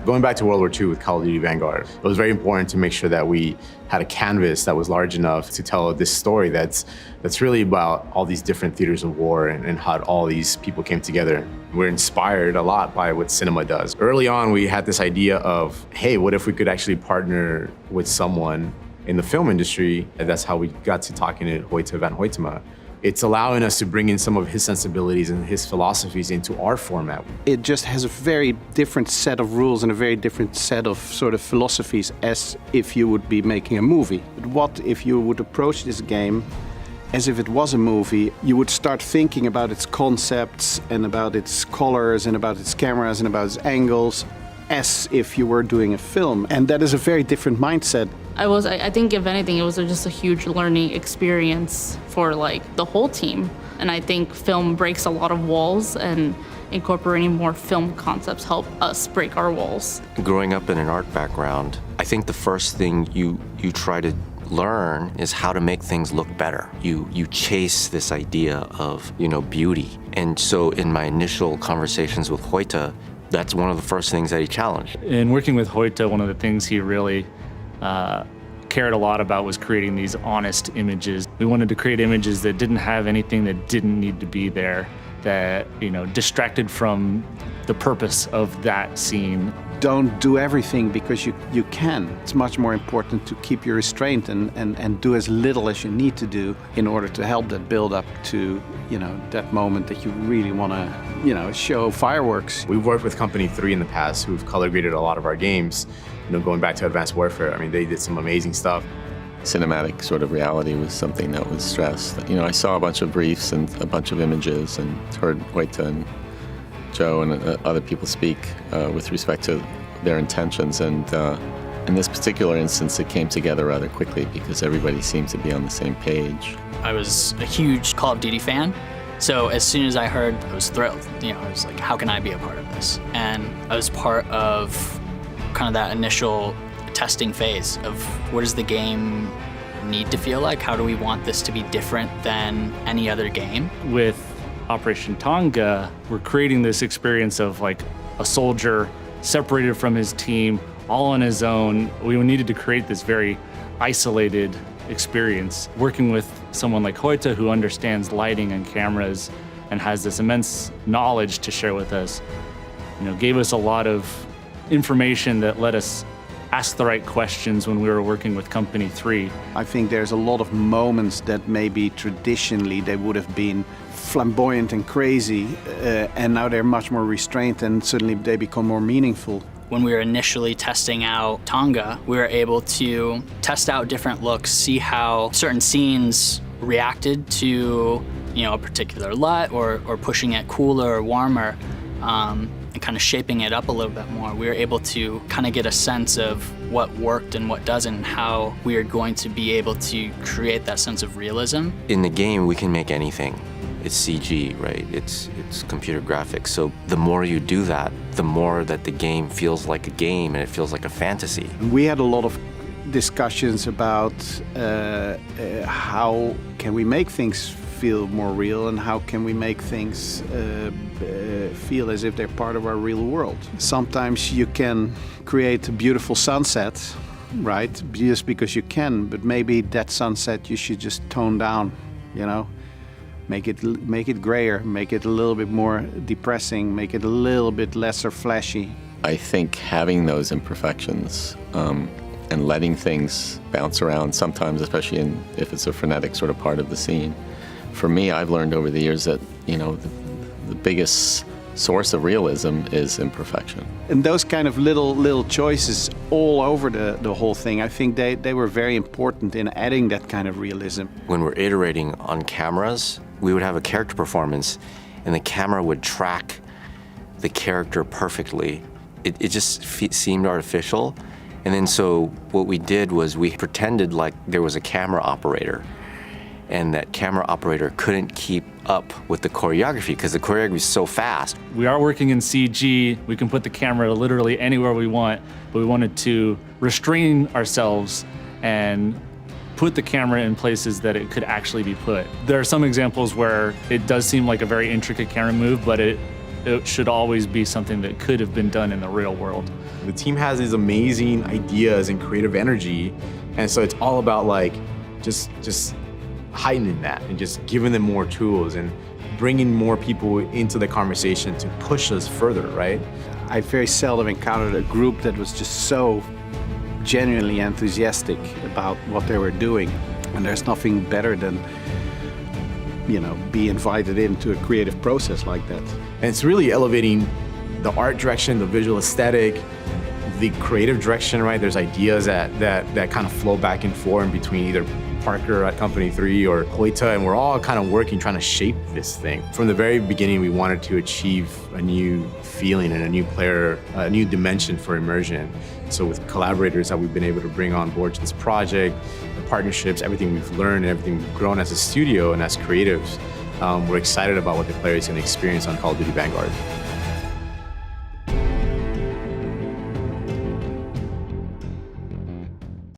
Going back to World War II with Call of Duty Vanguard, it was very important to make sure that we had a canvas that was large enough to tell this story that's really about all these different theaters of war and how all these people came together. We're inspired a lot by what cinema does. Early on, we had this idea of, hey, what if we could actually partner with someone in the film industry? And that's how we got to talking to Hoyte van Hoytema. It's allowing us to bring in some of his sensibilities and his philosophies into our format. It just has a very different set of rules and a very different set of sort of philosophies as if you would be making a movie. But what if you would approach this game as if it was a movie? You would start thinking about its concepts and about its colors and about its cameras and about its angles as if you were doing a film. And that is a very different mindset. I think if anything, it was just a huge learning experience for like the whole team. And I think film breaks a lot of walls, and incorporating more film concepts help us break our walls. Growing up in an art background, I think the first thing you try to learn is how to make things look better. You chase this idea of, beauty. And so in my initial conversations with Hoyte, that's one of the first things that he challenged. In working with Hoyte, one of the things he really cared a lot about was creating these honest images. We wanted to create images that didn't have anything that didn't need to be there, that distracted from the purpose of that scene. Don't do everything because you can. It's much more important to keep your restraint and do as little as you need to do in order to help that build up to that moment that you really want to show fireworks. We've worked with Company 3 in the past who've color graded a lot of our games. Going back to Advanced Warfare, they did some amazing stuff. Cinematic sort of reality was something that was stressed. I saw a bunch of briefs and a bunch of images and heard Hoyte and Joe and other people speak with respect to their intentions. And in this particular instance, it came together rather quickly because everybody seemed to be on the same page. I was a huge Call of Duty fan. So as soon as I heard, I was thrilled. I was like, how can I be a part of this? And I was part of kind of that initial testing phase of what does the game need to feel like? How do we want this to be different than any other game? With Operation Tonga, we're creating this experience of like a soldier separated from his team, all on his own. We needed to create this very isolated experience. Working with someone like Hoyte, who understands lighting and cameras and has this immense knowledge to share with us, gave us a lot of information that let us ask the right questions when we were working with Company 3. I think there's a lot of moments that maybe traditionally they would have been flamboyant and crazy, and now they're much more restrained and suddenly they become more meaningful. When we were initially testing out Tonga, we were able to test out different looks, see how certain scenes reacted to a particular LUT or pushing it cooler or warmer. And kind of shaping it up a little bit more. We were able to kind of get a sense of what worked and what doesn't, and how we are going to be able to create that sense of realism. In the game, we can make anything. It's CG, right? It's computer graphics. So the more you do that, the more that the game feels like a game and it feels like a fantasy. We had a lot of discussions about how can we make things feel more real and how can we make things feel as if they're part of our real world. Sometimes you can create a beautiful sunset, right, just because you can, but maybe that sunset you should just tone down, make it grayer, make it a little bit more depressing, make it a little bit lesser flashy. I think having those imperfections and letting things bounce around sometimes, especially if it's a frenetic sort of part of the scene. For me, I've learned over the years that, the biggest source of realism is imperfection. And those kind of little choices all over the whole thing, I think they were very important in adding that kind of realism. When we're iterating on cameras, we would have a character performance and the camera would track the character perfectly. It just seemed artificial. And then so what we did was we pretended like there was a camera operator, and that camera operator couldn't keep up with the choreography because the choreography is so fast. We are working in CG. We can put the camera literally anywhere we want, but we wanted to restrain ourselves and put the camera in places that it could actually be put. There are some examples where it does seem like a very intricate camera move, but it should always be something that could have been done in the real world. The team has these amazing ideas and creative energy, and so it's all about like just heightening that and just giving them more tools and bringing more people into the conversation to push us further, right? I very seldom encountered a group that was just so genuinely enthusiastic about what they were doing. And there's nothing better than, be invited into a creative process like that. And it's really elevating the art direction, the visual aesthetic, the creative direction, right? There's ideas that kind of flow back and forth in between either Parker at Company 3 or Hoyta, and we're all kind of working, trying to shape this thing. From the very beginning, we wanted to achieve a new feeling and a new player, a new dimension for immersion. So with collaborators that we've been able to bring on board to this project, the partnerships, everything we've learned, and everything we've grown as a studio and as creatives, we're excited about what the players can experience on Call of Duty Vanguard.